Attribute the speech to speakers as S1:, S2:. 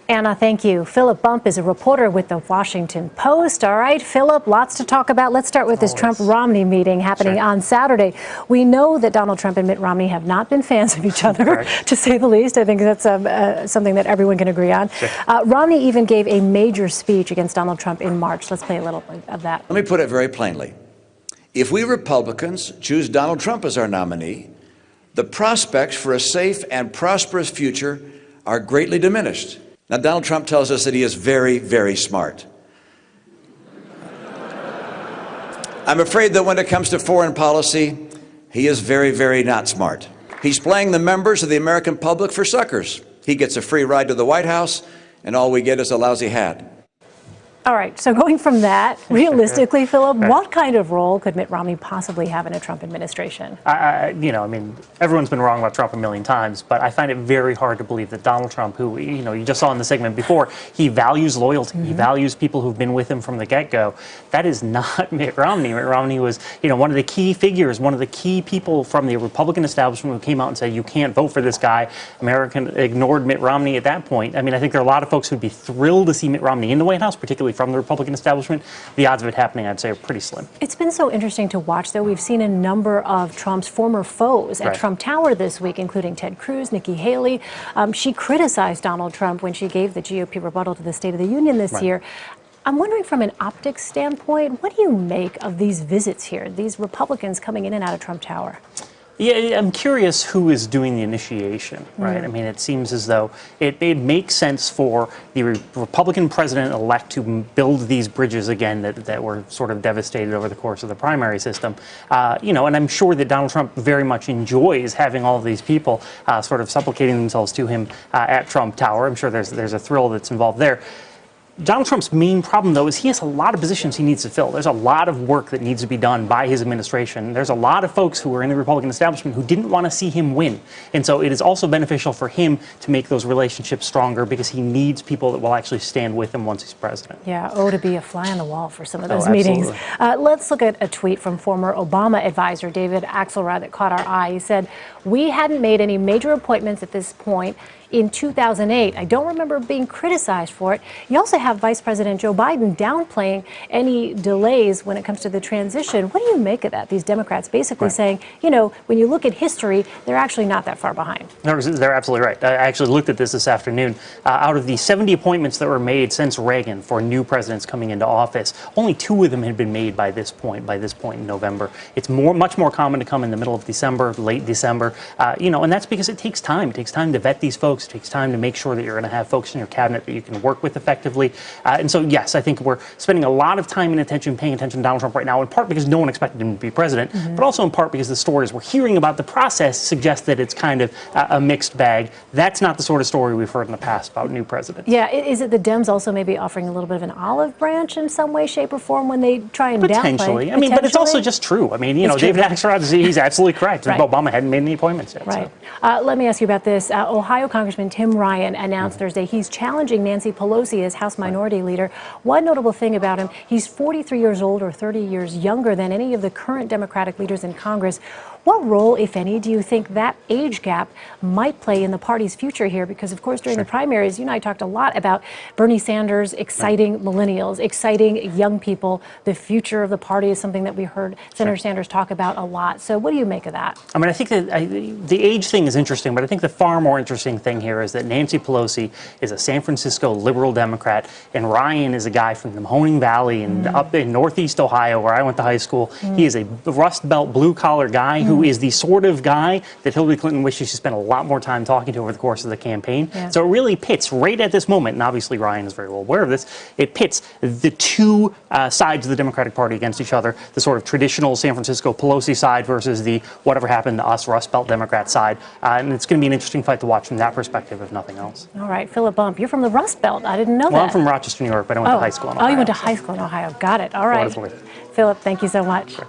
S1: Anna, thank you. Philip Bump is a reporter with the Washington Post. All right, Philip, lots to talk about. Let's start with this Trump-Romney meeting happening on Saturday. We know that Donald Trump and Mitt Romney have not been fans of each other, to say the least. I think that's something that everyone can agree on. Romney even gave a major speech against Donald Trump in March. Let's play a little of that.
S2: Let me put it very plainly. If we Republicans choose Donald Trump as our nominee, the prospects for a safe and prosperous future are greatly diminished. Now, Donald Trump tells us that he is very, very smart. I'm afraid that when it comes to foreign policy, he is very, very not smart. He's playing the members of the American public for suckers. He gets a free ride to the White House, and all we get is a lousy hat.
S1: All right, so going from that, realistically, Philip, what kind of role could Mitt Romney possibly have in a Trump administration?
S3: I mean, everyone's been wrong about Trump a million times, but I find it very hard to believe that Donald Trump, who, you just saw in the segment before, he values loyalty. He values people who've been with him from the get-go. That is not Mitt Romney. Mitt Romney was, one of the key figures, one of the key people from the Republican establishment who came out and said, you can't vote for this guy. America ignored Mitt Romney at that point. I mean, I think there are a lot of folks who'd be thrilled to see Mitt Romney in the White House, particularly from the Republican establishment. The odds of it happening, I'd say, are pretty slim.
S1: It's been so interesting to watch, though. We've seen a number of Trump's former foes at Trump Tower this week, including Ted Cruz, Nikki Haley. She criticized Donald Trump when she gave the GOP rebuttal to the State of the Union this year. I'm wondering, from an optics standpoint, what do you make of these visits here, these Republicans coming in and out of Trump Tower?
S3: Yeah, I'm curious who is doing the initiation, right? I mean, it seems as though it makes sense for the Republican president-elect to build these bridges again that were sort of devastated over the course of the primary system. And I'm sure that Donald Trump very much enjoys having all of these people sort of supplicating themselves to him at Trump Tower. I'm sure there's a thrill that's involved there. Donald Trump's main problem, though, is he has a lot of positions he needs to fill. There's a lot of work that needs to be done by his administration. There's a lot of folks who are in the Republican establishment who didn't want to see him win. And so it is also beneficial for him to make those relationships stronger because he needs people that will actually stand with him once he's president.
S1: Yeah, to be a fly on the wall for some of those meetings. Let's look at a tweet from former Obama advisor David Axelrod that caught our eye. He said, "We hadn't made any major appointments at this point in 2008. I don't remember being criticized for it." You also have Vice President Joe Biden downplaying any delays when it comes to the transition. What do you make of that? These Democrats basically saying, when you look at history, they're actually not that far behind.
S3: They're absolutely right. I actually looked at this afternoon. Out of the 70 appointments that were made since Reagan for new presidents coming into office, only 2 of them had been made by this point in November. It's much more common to come in the middle of December, late December, and that's because it takes time. It takes time to vet these folks. It takes time to make sure that you're going to have folks in your cabinet that you can work with effectively. And so, yes, I think we're spending a lot of time and attention paying attention to Donald Trump right now, in part because no one expected him to be president, but also in part because the stories we're hearing about the process suggest that it's kind of a mixed bag. That's not the sort of story we've heard in the past about new presidents.
S1: Yeah, is it the Dems also maybe offering a little bit of an olive branch in some way, shape, or form when they try and
S3: Potentially.
S1: downplay?
S3: I mean, but it's also just true. I mean, David Axelrod, he's absolutely correct. Obama hadn't made any appointments yet.
S1: Right. So. Let me ask you about this. Ohio Congressman Tim Ryan announced Thursday he's challenging Nancy Pelosi as House Minority Leader. One notable thing about him, he's 43 years old or 30 years younger than any of the current Democratic leaders in Congress. What role, if any, do you think that age gap might play in the party's future here? Because, of course, during the primaries, you and I talked a lot about Bernie Sanders exciting millennials, exciting young people. The future of the party is something that we heard Senator Sanders talk about a lot. So what do you make of that?
S3: I mean, I think that the age thing is interesting, but I think the far more interesting thing here is that Nancy Pelosi is a San Francisco liberal Democrat, and Ryan is a guy from the Mahoning Valley and up in Northeast Ohio, where I went to high school. He is a Rust Belt blue-collar guy who is the sort of guy that Hillary Clinton wishes she spent a lot more time talking to over the course of the campaign. So it really pits right at this moment, and obviously Ryan is very well aware of this, it pits the two sides of the Democratic Party against each other, the sort of traditional San Francisco Pelosi side versus the whatever happened to us Rust Belt Democrat side. And it's going to be an interesting fight to watch from that perspective, if nothing else.
S1: All right, Philip Bump, you're from the Rust Belt. I didn't know that.
S3: Well, I'm from Rochester, New York, but I went to high school in Ohio.
S1: Oh, you went to high school in Ohio. Got it. All right. Philip, thank you so much.
S3: Sure.